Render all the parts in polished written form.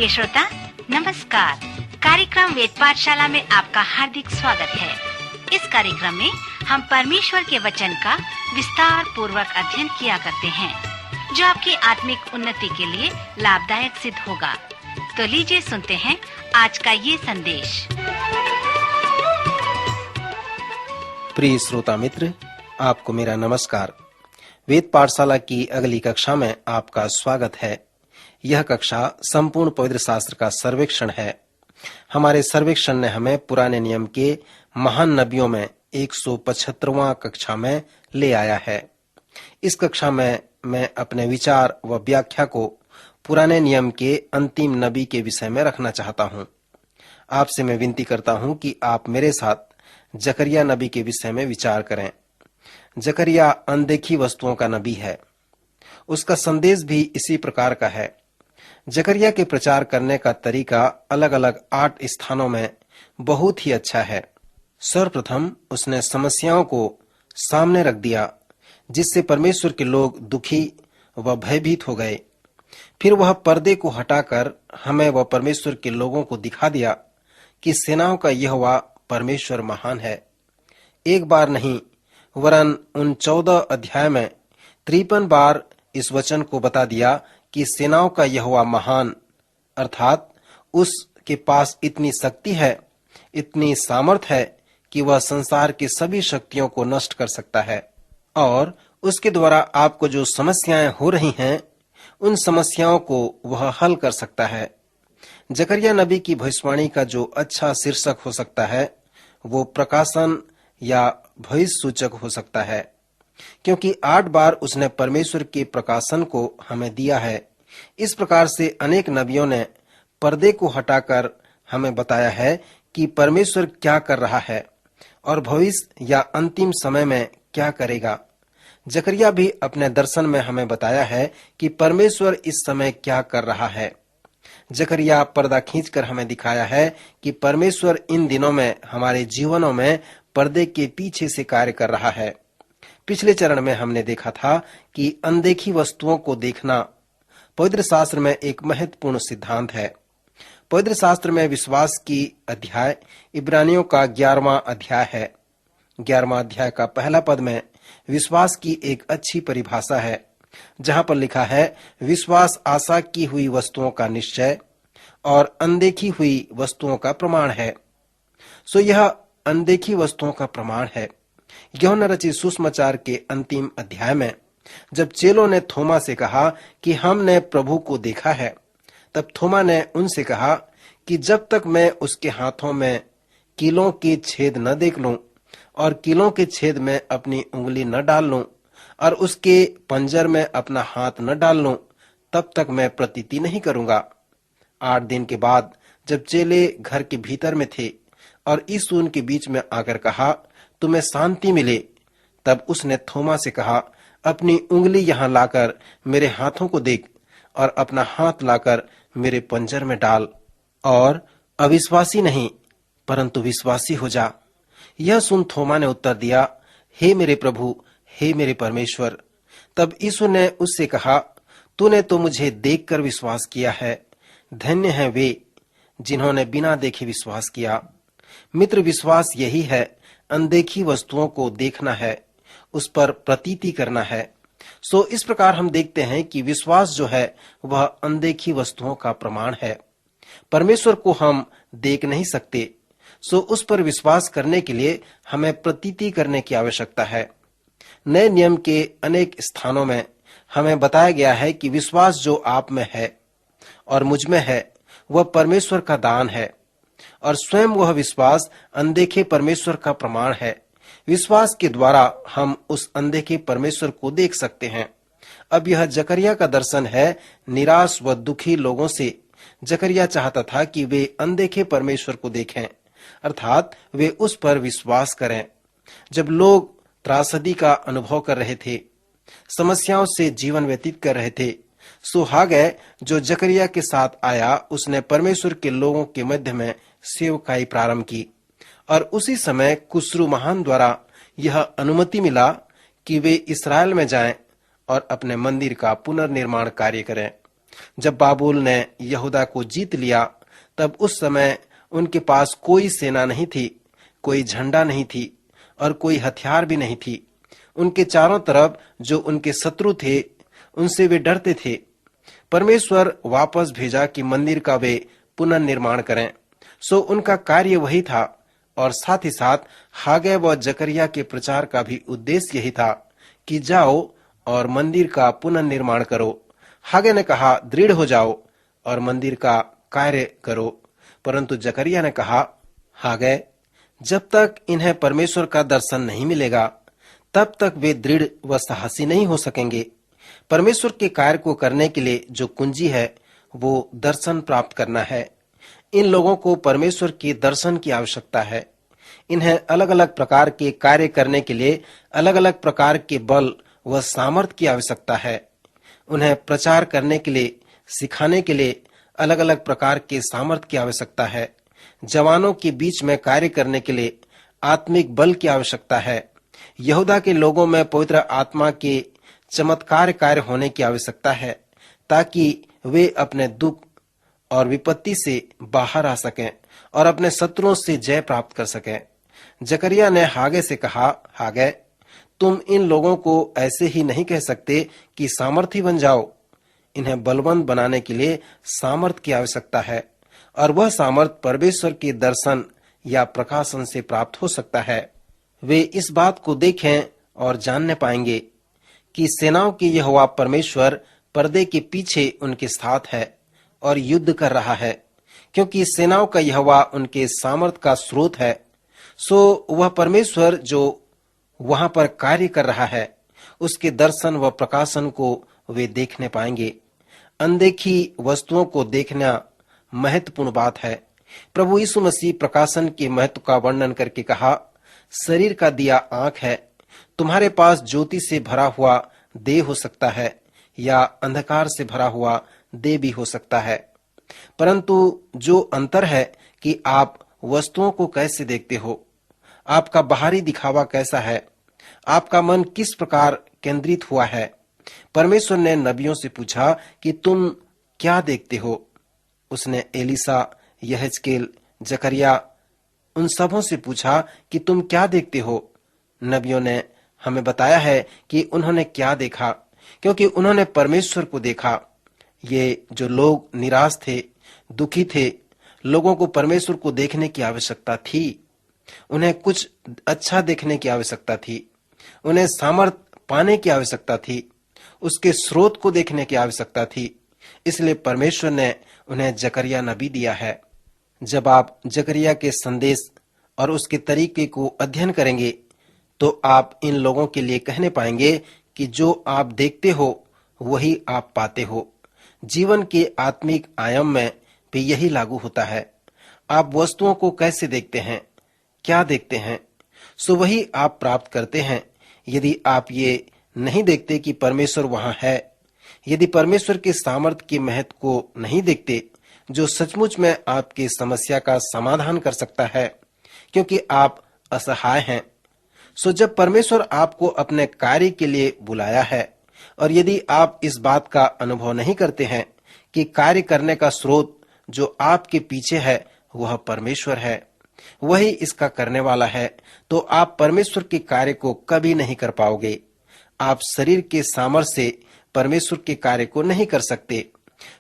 प्रिय श्रोता नमस्कार। कार्यक्रम वेद पाठशाला में आपका हार्दिक स्वागत है। इस कार्यक्रम में हम परमेश्वर के वचन का विस्तार पूर्वक अध्ययन किया करते हैं, जो आपकी आत्मिक उन्नति के लिए लाभदायक सिद्ध होगा। तो लीजिए सुनते हैं आज का ये संदेश। प्रिय श्रोता मित्र, आपको मेरा नमस्कार। वेद पाठशाला की अगली कक्षा में आपका स्वागत है। यह कक्षा संपूर्ण पवित्र शास्त्र का सर्वेक्षण है। हमारे सर्वेक्षण ने हमें पुराने नियम के महान नबियों में 175वां कक्षा में ले आया है। इस कक्षा में मैं अपने विचार व व्याख्या को पुराने नियम के अंतिम नबी के विषय में रखना चाहता हूँ। आपसे मैं विनती करता हूँ कि आप मेरे साथ जकरिया नबी के विषय में विचार करें। जकरिया अनदेखी वस्तुओं का नबी है। उसका संदेश भी इसी प्रकार का है। जकरिया के प्रचार करने का तरीका अलग अलग 8 स्थानों में बहुत ही अच्छा है। सर्वप्रथम उसने समस्याओं को सामने रख दिया, जिससे परमेश्वर के लोग दुखी व भयभीत हो गए। फिर वह पर्दे को हटाकर हमें व परमेश्वर के लोगों को दिखा दिया कि सेनाओं का यहोवा परमेश्वर महान है। एक बार नहीं वरन उन 14 अध्याय में 53 बार इस वचन को बता दिया कि सेनाओं का यहोवा महान, अर्थात उसके पास इतनी शक्ति है, इतनी सामर्थ है कि वह संसार की सभी शक्तियों को नष्ट कर सकता है और उसके द्वारा आपको जो समस्याएं हो रही हैं, उन समस्याओं को वह हल कर सकता है। जकरिया नबी की भविष्यवाणी का जो अच्छा शीर्षक हो सकता है, वो प्रकाशन या भविष्य सूचक हो सकता है, क्योंकि 8 बार उसने परमेश्वर के प्रकाशन को हमें दिया है। इस प्रकार से अनेक नबियों ने पर्दे को हटाकर हमें बताया है कि परमेश्वर क्या कर रहा है और भविष्य या अंतिम समय में क्या करेगा। जकरिया भी अपने दर्शन में हमें बताया है कि परमेश्वर इस समय क्या कर रहा है। जकरिया पर्दा खींचकर हमें दिखाया है कि परमेश्वर इन दिनों में हमारे जीवनों में पर्दे के पीछे से कार्य कर रहा है। पिछले चरण में हमने देखा था कि अनदेखी वस्तुओं को देखना पवित्र शास्त्र में एक महत्वपूर्ण सिद्धांत है। पवित्र शास्त्र में विश्वास की अध्याय इब्रानियों का 11वां अध्याय है। 11वां अध्याय का पहला पद में विश्वास की एक अच्छी परिभाषा है, जहां पर लिखा है, विश्वास आशा की हुई वस्तुओं का निश्चय और अनदेखी हुई वस्तुओं का प्रमाण है। सो यह अनदेखी वस्तुओं का प्रमाण है। यूहन्ना रचित सुसमाचार के अंतिम अध्याय में जब चेलों ने थोमा से कहा कि हमने प्रभु को देखा है, तब थोमा ने उनसे कहा कि जब तक मैं उसके हाथों में कीलों के छेद न देख लूं और कीलों के छेद में अपनी उंगली न डाल लूं और उसके पंजर में अपना हाथ न डाल लूं, तब तक मैं प्रतीति नहीं करूंगा। 8 दिन के बाद जब चेले घर के भीतर में थे और यीशु उनके बीच में आकर कहा, तुम्हें शांति मिले, तब उसने थोमा से कहा, अपनी उंगली यहाँ लाकर मेरे हाथों को देख और अपना हाथ लाकर मेरे पंजर में डाल और अविश्वासी नहीं परंतु विश्वासी हो जा। यह सुन थोमा ने उत्तर दिया, हे मेरे प्रभु, हे मेरे परमेश्वर। तब यीशु ने उससे कहा, तूने तो मुझे देखकर विश्वास किया है। धन्य है वे जिन्होंने बिना देखे विश्वास किया। मित्र, विश्वास यही है, अनदेखी वस्तुओं को देखना है, उस पर प्रतीति करना है। सो इस प्रकार हम देखते हैं कि विश्वास जो है वह अनदेखी वस्तुओं का प्रमाण है। परमेश्वर को हम देख नहीं सकते, सो उस पर विश्वास करने के लिए हमें प्रतीति करने की आवश्यकता है। नए नियम के अनेक स्थानों में हमें बताया गया है कि विश्वास जो आप में है और मुझ में है, वह परमेश्वर का दान है और स्वयं वह विश्वास अनदेखे परमेश्वर का प्रमाण है। विश्वास के द्वारा हम उस अनदेखे परमेश्वर को देख सकते हैं। अब यह जकरिया का दर्शन है। निराश व दुखी लोगों से जकरिया चाहता था कि वे अनदेखे परमेश्वर को देखें, अर्थात वे उस पर विश्वास करें। जब लोग त्रासदी का अनुभव कर रहे थे, समस्याओं से जीवन व्यतीत कर रहे थे, सो हागै जो जकरिया के साथ आया, उसने परमेश्वर के लोगों के मध्य में सेवकाई प्रारंभ की और उसी समय कुस्रू महान द्वारा यह अनुमति मिला कि वे इस्राएल में जाएं और अपने मंदिर का पुनर्निर्माण कार्य करें। जब बाबुल ने यहूदा को जीत लिया, तब उस समय उनके पास कोई सेना नहीं थी, कोई झंडा नहीं थी और कोई हथियार भी नहीं थी। उनके चारों तरफ जो उनके शत्रु थे, उनसे वे डरते थे। परमेश्वर वापस भेजा कि मंदिर का वे पुनर्निर्माण करें। सो उनका कार्य वही था और साथ ही साथ हागे व जकरिया के प्रचार का भी उद्देश्य यही था कि जाओ और मंदिर का पुनर्निर्माण करो। हागे ने कहा, दृढ़ हो जाओ और मंदिर का कार्य करो, परंतु जकरिया ने कहा, हागे, जब तक इन्हें परमेश्वर का दर्शन नहीं मिलेगा, तब तक वे दृढ़ व साहसी नहीं हो सकेंगे। परमेश्वर के कार्य को करने के लिए जो कुंजी है, वो दर्शन प्राप्त करना है। इन लोगों को परमेश्वर के दर्शन की आवश्यकता है। इन्हें अलग अलग प्रकार के कार्य करने के लिए अलग अलग प्रकार के बल व सामर्थ्य की आवश्यकता है। उन्हें प्रचार करने के लिए, सिखाने के लिए अलग अलग प्रकार के सामर्थ्य की आवश्यकता है। जवानों के बीच में कार्य करने के लिए आत्मिक बल की आवश्यकता है। यहूदा के लोगों में पवित्र आत्मा के चमत्कार कार्य होने की आवश्यकता है, ताकि वे अपने दुख और विपत्ति से बाहर आ सकें और अपने शत्रुओं से जय प्राप्त कर सकें। जकरिया ने हागे से कहा, हागे, तुम इन लोगों को ऐसे ही नहीं कह सकते कि सामर्थी बन जाओ। इन्हें बलवंत बनाने के लिए सामर्थ की आवश्यकता है और वह सामर्थ परमेश्वर के दर्शन या प्रकाशन से प्राप्त हो सकता है। वे इस बात को देखें और जानने पाएंगे कि सेनाओं के यहोवा परमेश्वर पर्दे के पीछे उनके साथ है और युद्ध कर रहा है, क्योंकि सेनाओं का यहोवा उनके सामर्थ का स्रोत है। सो वह परमेश्वर जो वहां पर कार्य कर रहा है, उसके दर्शन व प्रकाशन को वे देखने पाएंगे। अनदेखी वस्तुओं को देखना महत्वपूर्ण बात है। प्रभु यीशु मसीह प्रकाशन के महत्व का वर्णन करके कहा, शरीर का दिया आंख है। तुम्हारे पास ज्योति से भरा हुआ देह हो सकता है या अंधकार से भरा हुआ देह भी हो सकता है, परंतु जो अंतर है कि आप वस्तुओं को कैसे देखते हो, आपका बाहरी दिखावा कैसा है, आपका मन किस प्रकार केंद्रित हुआ है। परमेश्वर ने नबियों से पूछा कि तुम क्या देखते हो। उसने एलिसा, यहेजकेल, जकरिया, उन सबों से पूछा कि तुम क्या देखते हो। नबियों ने हमें बताया है कि उन्होंने क्या देखा, क्योंकि उन्होंने परमेश्वर को देखा। ये जो लोग निराश थे, दुखी थे, लोगों को परमेश्वर को देखने की आवश्यकता थी। उन्हें कुछ अच्छा देखने की आवश्यकता थी। उन्हें सामर्थ्य पाने की आवश्यकता थी। उसके स्रोत को देखने की आवश्यकता थी। इसलिए परमेश्वर ने उन्हें जकरिया नबी दिया है। जब आप जकरिया के संदेश और उसके तरीके को अध्ययन करेंगे, तो आप इन लोगों के लिए कहने पाएंगे कि जो आप देखते हो वही आप पाते हो। जीवन के आत्मिक आयाम में भी यही लागू होता है। आप वस्तुओं को कैसे देखते हैं, क्या देखते हैं, सो वही आप प्राप्त करते हैं। यदि आप ये नहीं देखते कि परमेश्वर वहां है, यदि परमेश्वर के सामर्थ्य के महत्व को नहीं देखते, जो सचमुच में आपकी समस्या का समाधान कर सकता है, क्योंकि आप असहाय हैं। सो जब परमेश्वर आपको अपने कार्य के लिए बुलाया है और यदि आप इस बात का अनुभव नहीं करते हैं कि कार्य करने का स्रोत जो आपके पीछे है वह परमेश्वर है, वही इसका करने वाला है, तो आप परमेश्वर के कार्य को कभी नहीं कर पाओगे। आप शरीर के सामर्थ्य से परमेश्वर के कार्य को नहीं कर सकते।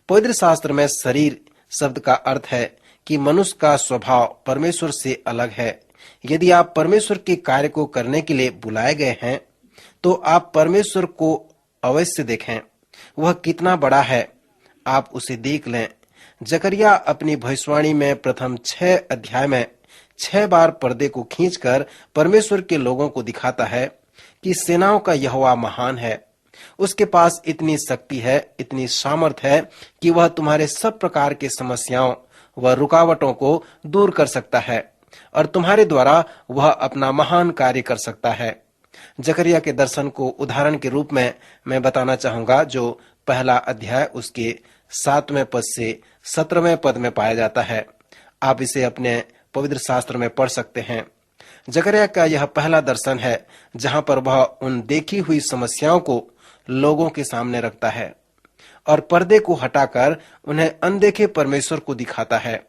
पवित्र शास्त्र में शरीर शब्द का अर्थ है कि मनुष्य का स्वभाव परमेश्वर से अलग है। यदि आप परमेश्वर के कार्य को करने के लिए बुलाए गए हैं, तो आप परमेश्वर को अवश्य देखें। वह कितना बड़ा है, आप उसे देख लें। जकरिया अपनी भविष्यवाणी में प्रथम 6 अध्याय में 6 बार पर्दे को खींचकर परमेश्वर के लोगों को दिखाता है कि सेनाओं का यहोवा महान है। उसके पास इतनी शक्ति है, इतनी सामर्थ है कि वह तुम्हारे सब प्रकार की समस्याओं व रुकावटों को दूर कर सकता है और तुम्हारे द्वारा वह अपना महान कार्य कर सकता है। जकरिया के दर्शन को उदाहरण के रूप में मैं बताना चाहूंगा, जो पहला अध्याय उसके 7वें पद से 17वें पद में पाया जाता है। आप इसे अपने पवित्र शास्त्र में पढ़ सकते हैं। जकरिया का यह पहला दर्शन है जहां पर वह उन देखी हुई समस्याओं को लोगों के सामने रखता है और पर्दे को हटाकर उन्हें अनदेखे परमेश्वर को दिखाता है।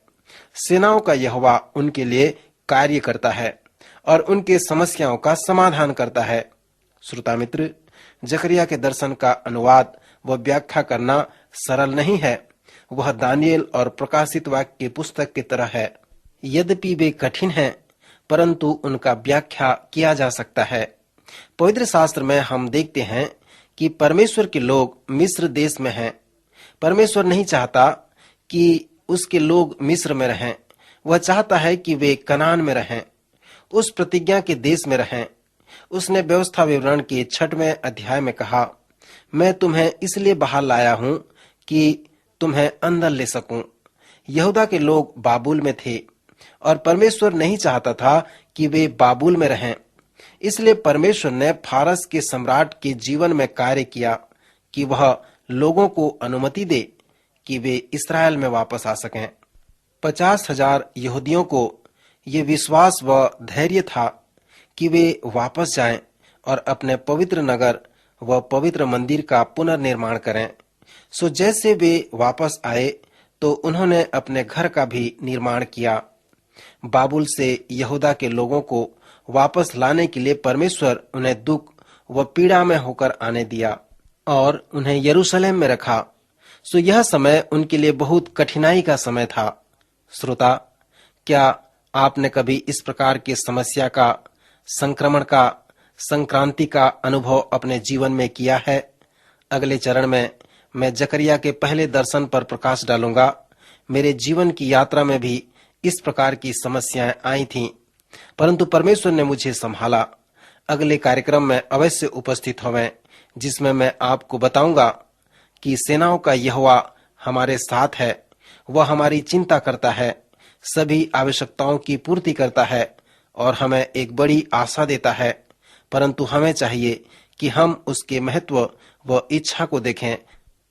सेनाओं का यहोवा उनके लिए कार्य करता है और उनके समस्याओं का समाधान करता है। श्रोता मित्र, जकरिया के दर्शन का अनुवाद व व्याख्या करना सरल नहीं है। वह दानियेल और प्रकाशित वाक्य की पुस्तक की तरह है। यद्यपि वे कठिन हैं, परंतु उनका व्याख्या किया जा सकता है। पवित्र शास्त्र में हम देखते हैं कि परमेश्वर के लोग मिस्र देश में हैं। परमेश्वर नहीं चाहता कि उसके लोग मिस्र में रहें। वह चाहता है कि वे कनान में रहें, उस प्रतिज्ञा के देश में रहें। उसने व्यवस्था विवरण के 6वें अध्याय में कहा, मैं तुम्हें इसलिए बाहर लाया हूं कि तुम्हें अंदर ले सकूं। यहूदा के लोग बाबुल में थे और परमेश्वर नहीं चाहता था कि वे बाबुल में रहें। इसलिए परमेश्वर ने फारस के सम्राट के जीवन में कार्य किया कि वह लोगों को अनुमति दे कि वे इस्राएल में वापस आ सकें। 50,000 यहूदियों को ये विश्वास व धैर्य था कि वे वापस जाएं और अपने पवित्र नगर व पवित्र मंदिर का पुनर्निर्माण करें। सो जैसे वे वापस आए तो उन्होंने अपने घर का भी निर्माण किया। बाबुल से यहूदा के लोगों को वापस लाने के लिए परमेश्वर उन्हें दुख व पीड़ा में होकर आने दिया और उन्हें यरूशलेम में रखा। सो यह समय उनके लिए बहुत कठिनाई का समय था। श्रोता, क्या आपने कभी इस प्रकार की समस्या का, संक्रमण का, संक्रांति का अनुभव अपने जीवन में किया है? अगले चरण में मैं जकरिया के पहले दर्शन पर प्रकाश डालूंगा। मेरे जीवन की यात्रा में भी इस प्रकार की समस्याएं आई थीं, परंतु परमेश्वर ने मुझे संभाला। अगले कार्यक्रम में अवश्य उपस्थित होवें, जिसमें मैं आपको बताऊंगा कि सेनाओं का यहोवा हमारे साथ है। वह हमारी चिंता करता है, सभी आवश्यकताओं की पूर्ति करता है और हमें एक बड़ी आशा देता है। परंतु हमें चाहिए कि हम उसके महत्व व इच्छा को देखें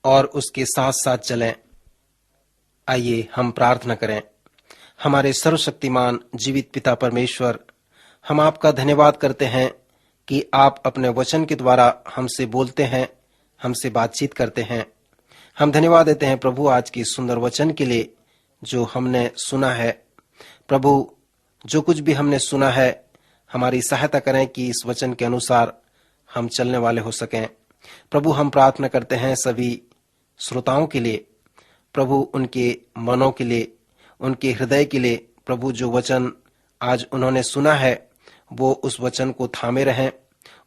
और उसके साथ साथ चलें। आइए हम प्रार्थना करें। हमारे सर्वशक्तिमान जीवित पिता परमेश्वर, हम आपका धन्यवाद करते हैं कि आप अपने वचन के द्वारा हमसे बोलते हैं, हमसे बातचीत करते हैं। हम धन्यवाद देते हैं प्रभु आज की सुंदर वचन के लिए जो हमने सुना है। प्रभु, जो कुछ भी हमने सुना है, हमारी सहायता करें कि इस वचन के अनुसार हम चलने वाले हो सकें। प्रभु, हम प्रार्थना करते हैं सभी श्रोताओं के लिए, प्रभु उनके मनों के लिए, उनके हृदय के लिए। प्रभु, जो वचन आज उन्होंने सुना है वो उस वचन को थामे रहें,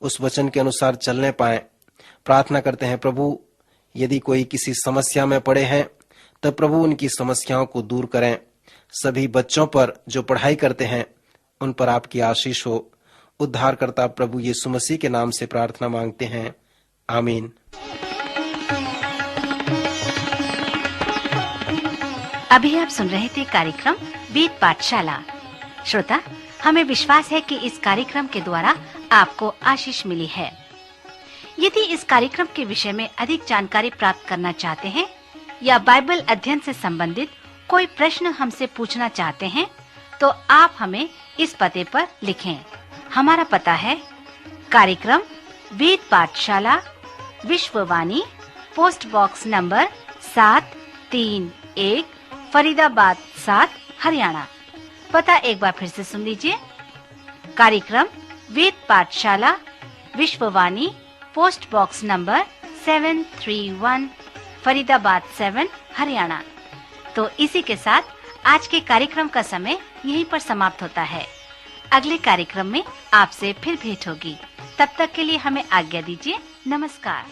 उस वचन के अनुसार चलने पाएं। प्रार्थना करते हैं प्रभु, यदि कोई किसी समस्या में पड़े हैं तब प्रभु उनकी समस्याओं को दूर करें। सभी बच्चों पर जो पढ़ाई करते हैं उन पर आपकी आशीष हो। उद्धारकर्ता प्रभु यीशु मसीह के नाम से प्रार्थना मांगते हैं, आमीन। अभी आप सुन रहे थे कार्यक्रम वेद पाठशाला। श्रोता, हमें विश्वास है कि इस कार्यक्रम के द्वारा आपको आशीष मिली है। यदि इस कार्यक्रम के विषय में अधिक जानकारी प्राप्त करना चाहते हैं या बाइबल अध्ययन से संबंधित कोई प्रश्न हमसे पूछना चाहते हैं, तो आप हमें इस पते पर लिखें। हमारा पता है कार्यक्रम Ved Pathshala, Vishwavani, post box number 731, Faridabad 7, Haryana. पता एक बार फिर से सुन लीजिए। कार्यक्रम Ved Pathshala, Vishwavani, post box number 731, Faridabad 7, Haryana. तो इसी के साथ आज के कार्यक्रम का समय यहीं पर समाप्त होता है। अगले कार्यक्रम में आपसे फिर भेंट होगी। तब तक के लिए हमें आज्ञा दीजिए। नमस्कार।